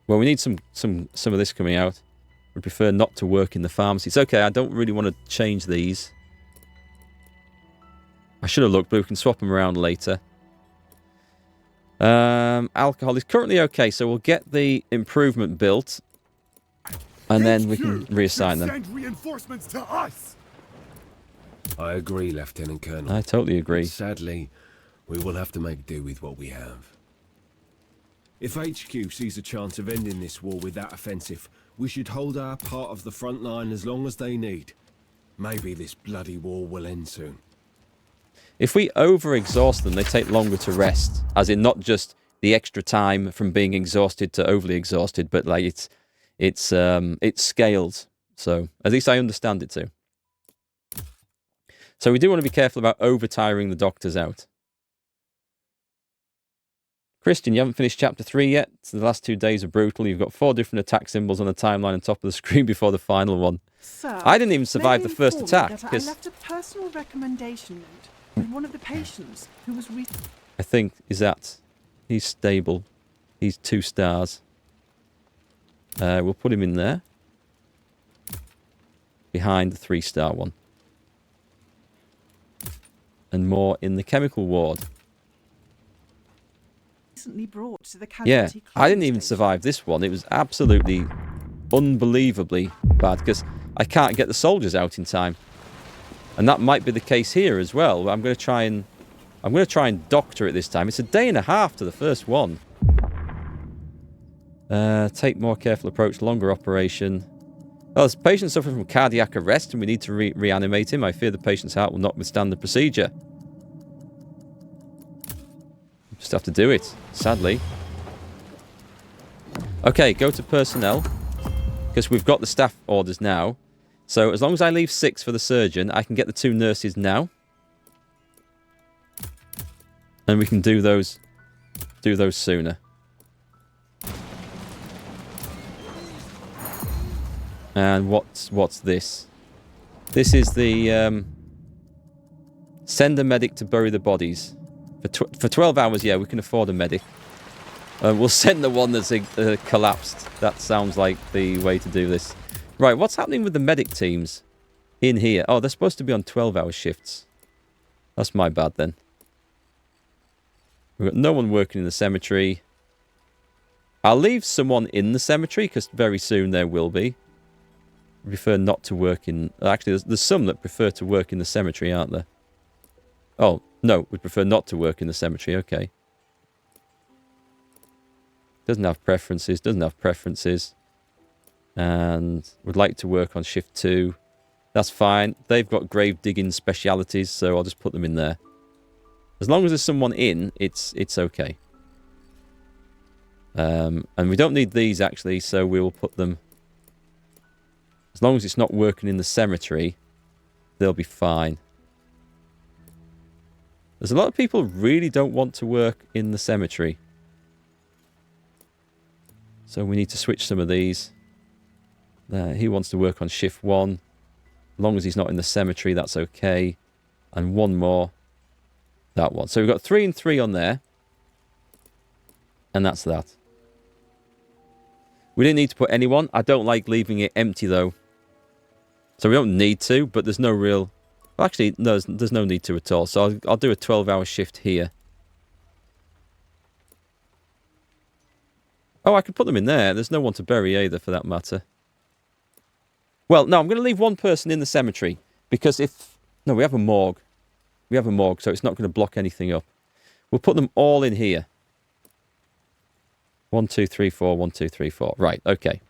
Well, we need some of this coming out. Would prefer not to work in the pharmacy. It's okay, I don't really want to change these. I should have looked, but we can swap them around later. Alcohol is currently okay, so we'll get the improvement built. And then we can reassign them. Send reinforcements to us. I agree, Lieutenant Colonel. I totally agree. Sadly, we will have to make do with what we have. If HQ sees a chance of ending this war with that offensive, we should hold our part of the front line as long as they need. Maybe this bloody war will end soon. If we over-exhaust them, they take longer to rest. As in, not just the extra time from being exhausted to overly exhausted, but like it's scaled. So at least I understand it too. So we do want to be careful about over-tiring the doctors out. Christian, you haven't finished chapter 3 yet. So the last 2 days are brutal. You've got 4 different attack symbols on the timeline on top of the screen before the final one. Sir, I didn't even survive may the first inform you attack. that I left a personal recommendation note with one of the patients who was I think he's stable. He's 2 stars. We'll put him in there. Behind the 3-star one. And more in the chemical ward. recently brought to the Yeah, casualty I didn't clearing even station. survive this one. It was absolutely unbelievably bad because I can't get the soldiers out in time. And that might be the case here as well. I'm going to try and doctor it this time. It's a day and a half to the first one. Take more careful approach, longer operation. Oh, this patient suffering from cardiac arrest and we need to reanimate him. I fear the patient's heart will not withstand the procedure. Just have to do it, sadly. Okay, go to personnel. Because we've got the staff orders now. So as long as I leave 6 for the surgeon, I can get the 2 nurses now. And we can do those sooner. And what's this? This is the send a medic to bury the bodies. For 12 hours, yeah, we can afford a medic. We'll send the one that's collapsed. That sounds like the way to do this. Right, what's happening with the medic teams in here? Oh, they're supposed to be on 12-hour shifts. That's my bad then. We've got no one working in the cemetery. I'll leave someone in the cemetery because very soon there will be. I prefer not to work in... Actually, there's some that prefer to work in the cemetery, aren't there? Oh, no, we prefer not to work in the cemetery. Okay. Doesn't have preferences. And would like to work on shift 2. That's fine. They've got grave digging specialities, so I'll just put them in there. As long as there's someone in, it's okay. And we don't need these, actually, so we will put them... As long as it's not working in the cemetery, they'll be fine. There's a lot of people who really don't want to work in the cemetery. So we need to switch some of these. He wants to work on shift 1. As long as he's not in the cemetery, that's okay. And one more. That one. So we've got 3 and 3 on there. And that's that. We didn't need to put anyone. I don't like leaving it empty, though. So we don't need to, but there's no real... Well, actually, no, there's no need to at all. So I'll do a 12-hour shift here. Oh, I could put them in there. There's no one to bury either, for that matter. Well, no, I'm going to leave one person in the cemetery. Because if... No, we have a morgue. We have a morgue, so it's not going to block anything up. We'll put them all in here. 1, 2, 3, 4, 1, 2, 3, 4. Right, okay.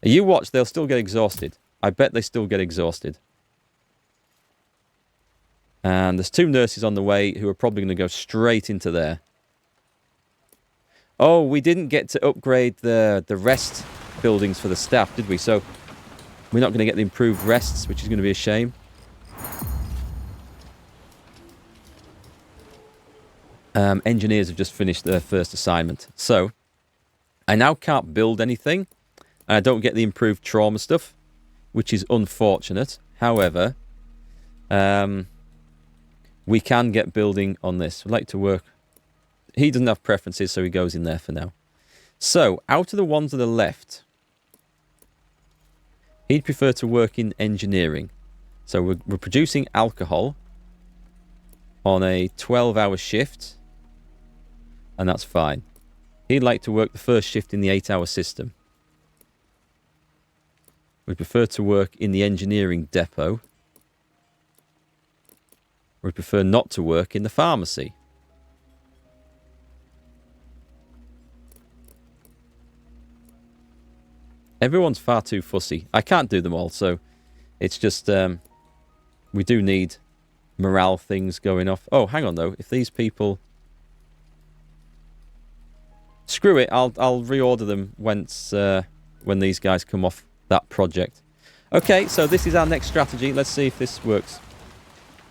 You watch, they'll still get exhausted. I bet they still get exhausted. And there's 2 nurses on the way who are probably going to go straight into there. Oh, we didn't get to upgrade the rest buildings for the staff, did we? So we're not going to get the improved rests, which is going to be a shame. Engineers have just finished their first assignment. So I now can't build anything. And I don't get the improved trauma stuff, which is unfortunate. However, we can get building on this. We'd like to work. He doesn't have preferences, so he goes in there for now. So, out of the ones to the left, he'd prefer to work in engineering. So we're producing alcohol on a 12-hour shift, and that's fine. He'd like to work the first shift in the 8-hour system. We prefer to work in the engineering depot. We prefer not to work in the pharmacy. Everyone's far too fussy. I can't do them all, so it's just we do need morale things going off. Oh, hang on though. If these people... Screw it. I'll reorder them when these guys come off that project. Okay, so this is our next strategy. Let's see if this works.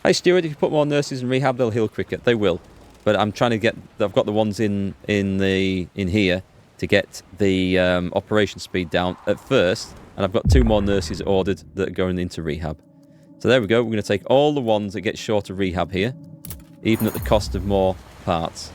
Hey, Stuart, if you put more nurses in rehab, they'll heal quicker. They will. But I'm trying to get... I've got the ones in here to get the operation speed down at first. And I've got 2 more nurses ordered that are going into rehab. So there we go. We're going to take all the ones that get shorter rehab here. Even at the cost of more parts.